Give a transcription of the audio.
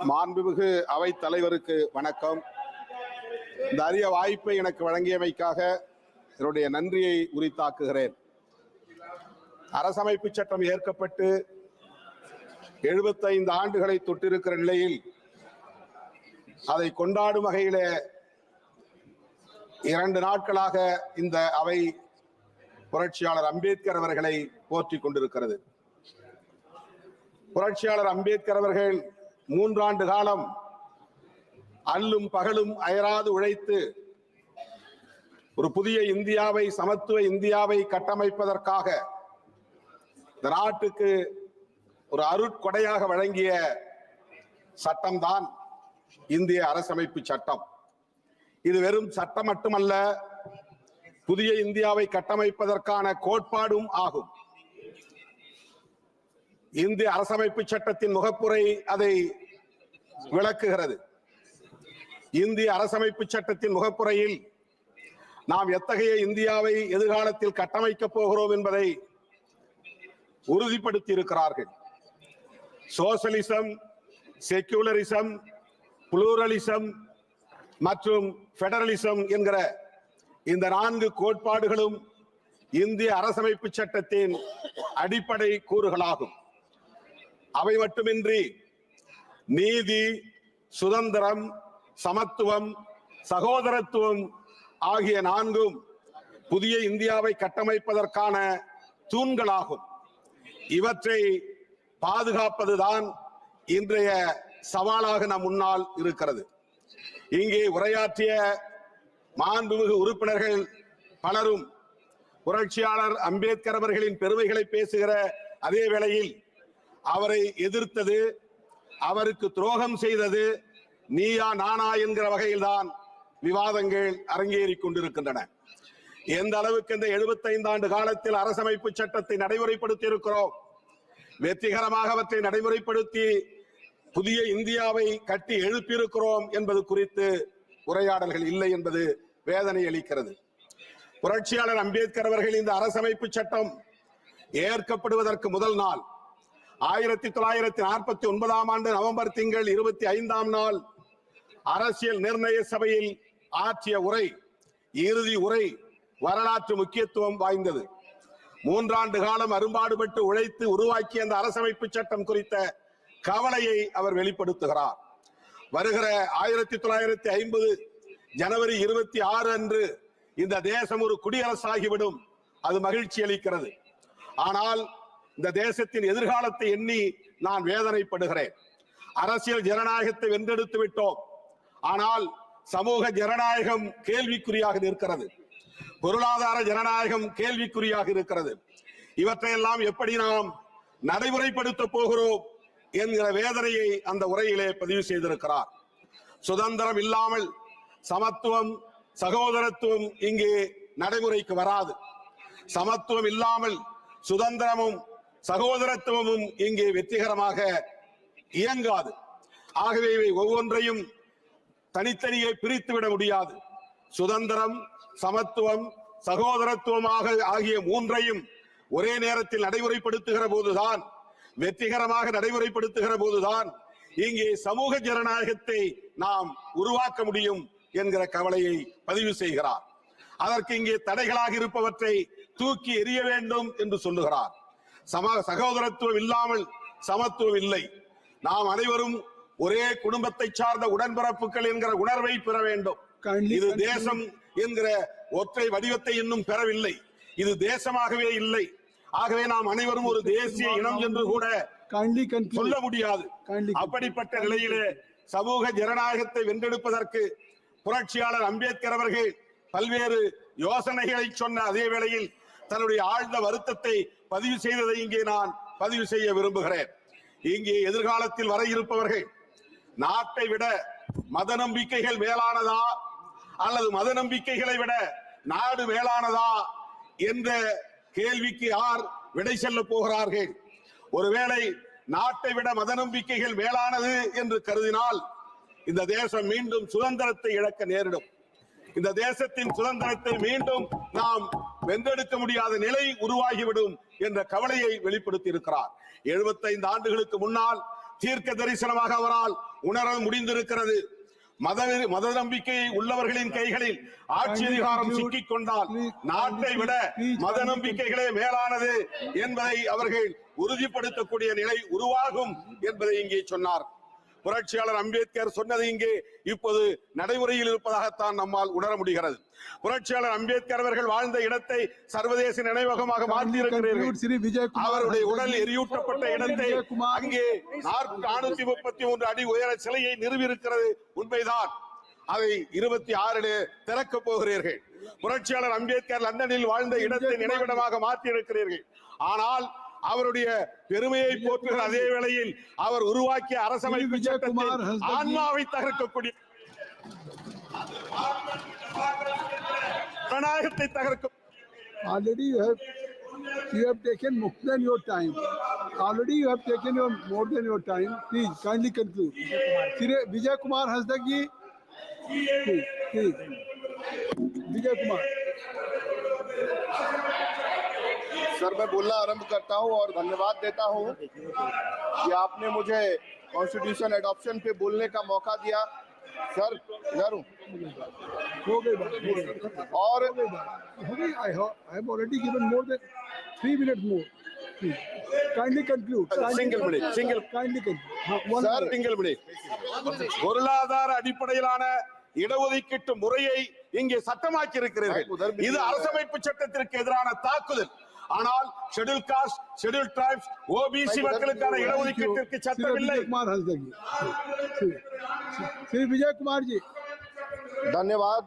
மாண்புமிகு அவைத் தலைவருக்கு வணக்கம். இந்த அரிய வாய்ப்பை எனக்கு வழங்கியமைக்காக என்னுடைய நன்றியை உரித்தாக்குகிறேன். அரசமைப்பு சட்டம் ஏற்கப்பட்டு 75 ஆண்டுகளை தொட்டிருக்கிற நிலையில் அதை கொண்டாடும் வகையிலே 2 நாட்களாக இந்த அவை புரட்சியாளர் அம்பேத்கர் அவர்களை போற்றிக் கொண்டிருக்கிறது. புரட்சியாளர் அம்பேத்கர் அவர்கள் 3 ஆண்டு காலம் அல்லும் பகலும் அயராது உழைத்து ஒரு புதிய இந்தியாவை, சமத்துவ இந்தியாவை கட்டமைப்பதற்காக இந்த நாட்டுக்கு ஒரு அருட்கொடையாக வழங்கிய சட்டம்தான் இந்திய அரசமைப்பு சட்டம். இது வெறும் சட்டம் மட்டுமல்ல, புதிய இந்தியாவை கட்டமைப்பதற்கான கோட்பாடும் ஆகும். இந்திய அரசமைப்பு சட்டத்தின் முகப்புரை அதை விளக்குகிறது. இந்திய அரசமைப்பு சட்டத்தின் முகப்புரையில் நாம் எத்தகைய இந்தியாவை எதிர்காலத்தில் கட்டமைக்கப் போகிறோம் என்பதை உறுதிப்படுத்தி இருக்கிறார்கள். சோசலிசம், செக்யூலரிசம், புளூரலிசம் மற்றும் பெடரலிசம் என்கிற இந்த 4 கோட்பாடுகளும் இந்திய அரசமைப்பு சட்டத்தின் அடிப்படை கூறுகளாகும். அவை மட்டுமின்றி நீதி, சுதந்திரம், சமத்துவம், சகோதரத்துவம் ஆகிய 4ம் புதிய இந்தியாவை கட்டமைப்பதற்கான தூண்களாகும். இவற்றை பாதுகாப்பதுதான் இன்றைய சவாலாக நம் முன்னால் இருக்கிறது. இங்கே உரையாற்றிய மாண்புமிகு உறுப்பினர்கள் பலரும் புரட்சியாளர் அம்பேத்கர் அவர்களின் பெருமைகளை பேசுகிற அதே வேளையில் அவரை எதிர்த்தது, அவருக்கு துரோகம் செய்தது நீயா நானா என்கிற வகையில்தான் விவாதங்கள் அரங்கேறிக் கொண்டிருக்கின்றன. எந்த அளவுக்கு இந்த 75 ஆண்டு காலத்தில் அரசமைப்பு சட்டத்தை நடைமுறைப்படுத்தி இருக்கிறோம், வெற்றிகரமாக அவற்றை நடைமுறைப்படுத்தி புதிய இந்தியாவை கட்டி எழுப்பியிருக்கிறோம் என்பது குறித்து உரையாடல்கள் இல்லை என்பது வேதனை அளிக்கிறது. புரட்சியாளர் அம்பேத்கர் அவர்கள் இந்த அரசமைப்பு சட்டம் ஏற்கப்படுவதற்கு முதல் நாள் 1949 ஆண்டு நவம்பர் திங்கள் 25ஆம் நாள் அரசியல் நிர்ணய சபையில் ஆற்றிய உரை, இறுதி உரை வரலாற்று முக்கியத்துவம் வாய்ந்தது. 3 ஆண்டு காலம் அரும்பாடுபட்டு உழைத்து உருவாக்கிய அந்த அரசமைப்பு சட்டம் குறித்த கவலையை அவர் வெளிப்படுத்துகிறார். வருகிற 1950 ஜனவரி 26 அன்று இந்த தேசம் ஒரு குடியரசாகிவிடும். அது மகிழ்ச்சி அளிக்கிறது. ஆனால் இந்த தேசத்தின் எதிர்காலத்தை எண்ணி நான் வேதனைப்படுகிறேன். அரசியல் ஜனநாயகத்தை வென்றெடுத்து விட்டோம், ஆனால் சமூக ஜனநாயகம் கேள்விக்குறியாக இருக்கிறது. பொருளாதார ஜனநாயகம் கேள்விக்குறியாக இருக்கிறது. இவற்றையெல்லாம் எப்படி நாம் நடைமுறைப்படுத்த போகிறோம் என்கிற வேதனையை அந்த உரையிலே பதிவு செய்திருக்கிறார். சுதந்திரம் இல்லாமல் சமத்துவம், சகோதரத்துவம் இங்கே நடைமுறைக்கு வராது. சமத்துவம் இல்லாமல் சுதந்திரமும் சகோதரத்துவமும் இங்கே வெற்றிகரமாக இயங்காது. ஆகவே இவை ஒவ்வொன்றையும் தனித்தனியே பிரித்துவிட முடியாது. சுதந்திரம், சமத்துவம், சகோதரத்துவமாக ஆகிய 3ஐயும் ஒரே நேரத்தில் நடைமுறைப்படுத்துகிற போதுதான், வெற்றிகரமாக நடைமுறைப்படுத்துகிற போதுதான் இங்கே சமூக ஜனநாயகத்தை நாம் உருவாக்க முடியும் என்கிற கவலையை பதிவு செய்கிறார். அதற்கு இங்கே தடைகளாக இருப்பவற்றை தூக்கி எறிய வேண்டும் என்று சொல்லுகிறார். சகோதரத்துவம் இல்லாமல் சமத்துவம் இல்லை. நாம் அனைவரும் ஒரே குடும்பத்தை சார்ந்த உடன்பிறப்புகள் என்கிற உணர்வை பெற வேண்டும். இது தேசம் என்கிற ஒற்றை வடிவத்தை இன்னும் பெறவில்லை. இது தேசமாகவே இல்லை. ஆகவே நாம் அனைவரும் ஒரு தேசிய இனம் என்று கூட சொல்ல முடியாது. அப்படிப்பட்ட நிலையிலே சமூக ஜனநாயகத்தை வென்றெடுப்பதற்கு புரட்சியாளர் அம்பேத்கர் அவர்கள் பல்வேறு யோசனைகளை சொன்ன அதே வேளையில் தன்னுடைய ஆழ்ந்த வருத்தத்தை பதிவு செய்ததை இங்கே நான் பதிவு செய்ய விரும்புகிறேன். இங்கே எதிர்காலத்தில் வர இருப்பவர்கள் நாட்டை விட மத நம்பிக்கைகள் மேலானதா அல்லது மத நம்பிக்கைகளை விட நாடு மேலானதா என்ற கேள்விக்கு யார் விடை செல்ல போகிறார்கள்? ஒருவேளை நாட்டை விட மத நம்பிக்கைகள் மேலானது என்று கருதினால் இந்த தேசம் மீண்டும் சுதந்திரத்தை இழக்க நேரிடும். இந்த தேசத்தின் சுதந்திரத்தை மீண்டும் நாம் வென்றெடுக்க முடியாத நிலை உருவாகிவிடும் என்ற கவலையை வெளிப்படுத்தி இருக்கிறார். 75 ஆண்டுகளுக்கு முன்னால் தீர்க்க தரிசனமாக அவரால் உணர முடிந்திருக்கிறது. மத நம்பிக்கை உள்ளவர்களின் கைகளில் ஆட்சி அதிகாரம் சிக்கிக் கொண்டால் நாட்டை விட மத நம்பிக்கைகளே மேலானது என்பதை அவர்கள் உறுதிப்படுத்தக்கூடிய நிலை உருவாகும் என்பதை இங்கே சொன்னார். புரட்சியாளர் அம்பேத்கர் சொன்னது இங்கே இப்போது நடைமுறையில் இருப்பதாகத்தான் நம்மால் உணர முடிகிறது. புரட்சியாளர் அம்பேத்கர் அவர்கள் வாழ்ந்த இடத்தை சர்வதேச நினைவகமாக மாற்றியிருக்கிறீர்கள். அவருடைய உடல் எரியூட்டப்பட்ட இடத்தை அங்கே 433 அடி உயர சிலையை நிறுவியிருக்கிறது உண்மைதான். அதை 26 திறக்கப் போகிறீர்கள். புரட்சியாளர் அம்பேத்கர் லண்டனில் வாழ்ந்த இடத்தை நினைவிடமாக மாற்றியிருக்கிறீர்கள். ஆனால் அவருடைய பெருமையை போற்றுகிற அதே வேளையில் அவர் உருவாக்கிய அரசமைப்பு சட்டத்தில் ஆன்மாவை தகர்க்கக்கூடிய ஜனநாயகத்தை தகர்க்கும். Already you have taken more than your time. Already you have taken more than your time. Please kindly conclude. Vijay Kumar Hasdagi. Please. Vijay Kumar. Sir, मैं बोलना आरंभ करता हूं और धन्यवाद देता हूं कि आपने मुझे कॉन्स्टिट्यूशन एडॉप्शन पे बोलने का मौका दिया। सर, इधर हूं। और I have already given more than 3 minutes more. Please. Kindly conclude. Single minute. Kindly conclude. Sir, single minute. பொருளாதார அடிப்படையிலான இடஒதுக்கீட்டு முறையை இங்கே சட்டமாக்கி இருக்கிறீர்கள். இது அரசமைப்பு சட்டத்திற்கு எதிரான தாக்குதல். ஆனால் schedule cost, schedule tribes, OBC மக்களுக்கான இடஒதுக்கீட்டிற்கு சட்டமில்லை. श्री विजय कुमार जी, धन्यवाद।